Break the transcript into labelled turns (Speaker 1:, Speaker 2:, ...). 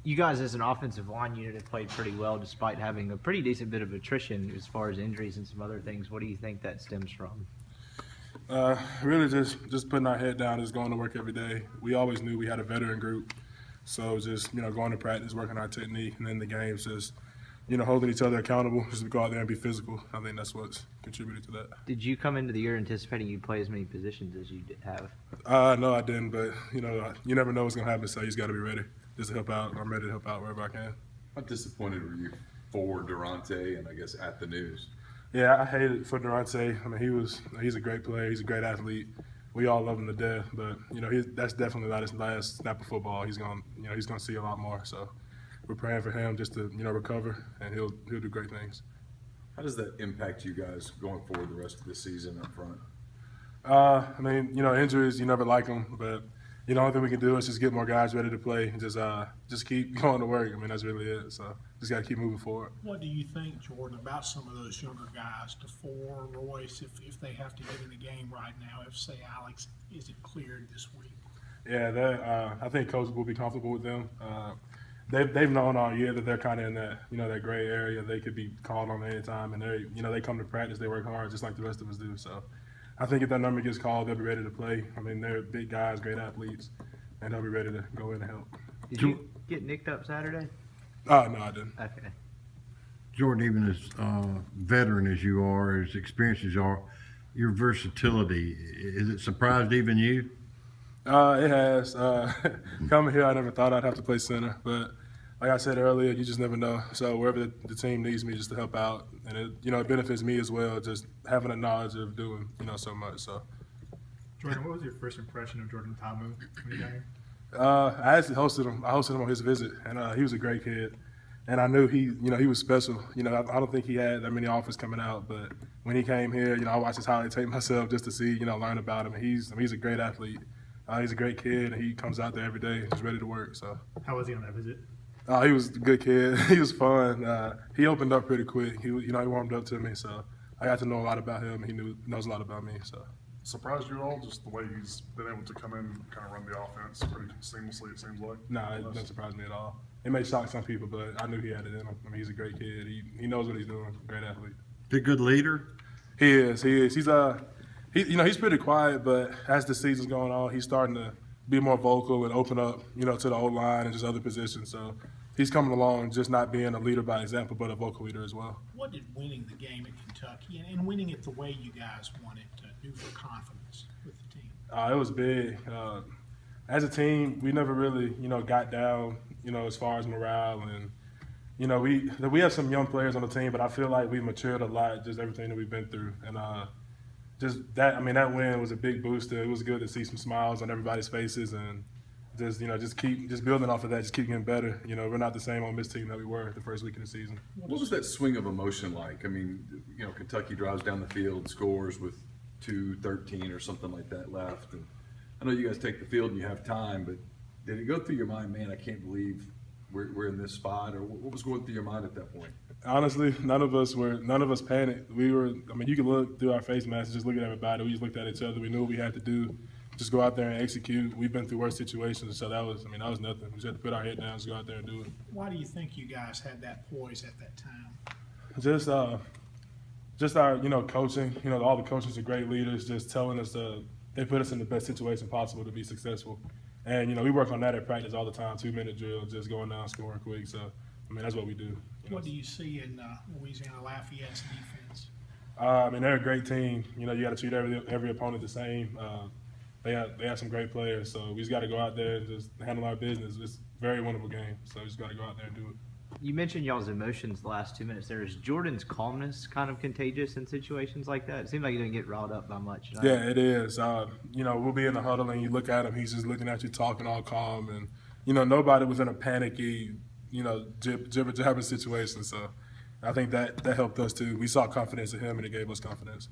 Speaker 1: You guys as an offensive line unit have played pretty well despite having a pretty decent bit of attrition as far as injuries and some other things. What do you think that stems from?
Speaker 2: Really just putting our head down, just going to work every day. We always knew we had a veteran group, so just going to practice, working our technique, and then the games just holding each other accountable, just to go out there and be physical. I think that's what's contributed to that.
Speaker 1: Did you come into the year anticipating you'd play as many positions as you have?
Speaker 2: No, I didn't, but you never know what's gonna happen, so you just got to be ready, just to help out. I'm ready to help out wherever I can.
Speaker 3: How disappointed were you for Durante and I guess at the news?
Speaker 2: Yeah, I hate it for Durante. I mean, he's a great player. He's a great athlete. We all love him to death, but that's definitely not his last snap of football. He's gonna see a lot more. So we're praying for him just to recover, and he'll do great things.
Speaker 3: How does that impact you guys going forward the rest of the season up front?
Speaker 2: I mean, injuries, you never like them, but the only thing we can do is just get more guys ready to play and just keep going to work. I mean, that's really it. So just got to keep moving forward.
Speaker 4: What do you think, Jordan, about some of those younger guys, DeFore, Royce, if they have to get in the game right now, if, say, Alex isn't cleared this week?
Speaker 2: Yeah, I think coach will be comfortable with them. They've known all year that they're kind of in that that gray area. They could be called on any time, and they come to practice. They work hard just like the rest of us do. So I think if that number gets called, they'll be ready to play. I mean, they're big guys, great athletes, and they'll be ready to go in and help.
Speaker 1: Did you get nicked up Saturday?
Speaker 2: No, I didn't.
Speaker 1: Okay.
Speaker 5: Jordan, even as veteran as you are, as experienced as you are, your versatility, is it surprised even you?
Speaker 2: It has. Coming here, I never thought I'd have to play center, but like I said earlier, you just never know. So wherever the team needs me, just to help out, and it benefits me as well, just having a knowledge of doing so much. So.
Speaker 6: Jordan, what was your first impression of Jordan Tamu when you got here?
Speaker 2: I actually hosted him. I hosted him on his visit, and he was a great kid. And I knew he was special. I don't think he had that many offers coming out, but when he came here, I watched his highlight tape myself just to see, learn about him. And he's a great athlete. He's a great kid, and he comes out there every day, just ready to work. So.
Speaker 6: How was he on that visit?
Speaker 2: He was a good kid. He was fun. He opened up pretty quick. He warmed up to me, so I got to know a lot about him. He knows a lot about me. So.
Speaker 7: Surprised you at all, just the way he's been able to come in and kind of run the offense pretty seamlessly, it seems like?
Speaker 2: No, it doesn't surprise me at all. It may shock some people, but I knew he had it in him. I mean, he's a great kid. He knows what he's doing. Great athlete.
Speaker 5: He's a good leader.
Speaker 2: He is. He's pretty quiet, but as the season's going on, he's starting to be more vocal and open up, to the O-line and just other positions. So he's coming along, just not being a leader by example, but a vocal leader as well.
Speaker 4: What did winning the game at Kentucky and winning it the way you guys want it to do for confidence with the team?
Speaker 2: It was big. As a team, we never really, got down, as far as morale. And, we have some young players on the team, but I feel like we've matured a lot, just everything that we've been through. And that win was a big booster. It was good to see some smiles on everybody's faces and just keep building off of that, just keep getting better. We're not the same Ole Miss team that we were the first week of the season.
Speaker 3: What was that swing of emotion like? I mean, Kentucky drives down the field, scores with 2:13 or something like that left. And I know you guys take the field and you have time, but did it go through your mind, man, I can't believe we're in this spot? Or what was going through your mind at that point?
Speaker 2: Honestly, none of us panicked. You can look through our face masks, just look at everybody. We just looked at each other. We knew what we had to do. Just go out there and execute. We've been through worse situations, so that was nothing. We just had to put our head down, just go out there and do it.
Speaker 4: Why do you think you guys had that poise at that time?
Speaker 2: Just our coaching. All the coaches are great leaders, just telling us they put us in the best situation possible to be successful. And we work on that at practice all the time. 2-minute drill, just going down, scoring quick. So that's what we do.
Speaker 4: What do you see in Louisiana Lafayette's defense?
Speaker 2: They're a great team. You got to treat every opponent the same. They have some great players, so we just got to go out there and just handle our business. It's a very winnable game, so we just got to go out there and do it.
Speaker 1: You mentioned y'all's emotions the last 2 minutes there. Is Jordan's calmness kind of contagious in situations like that? It seems like he didn't get riled up by much.
Speaker 2: Yeah, it is. We'll be in the huddle and you look at him, he's just looking at you talking all calm. And, nobody was in a panicky, jibber-jabber situation. So I think that helped us too. We saw confidence in him and it gave us confidence.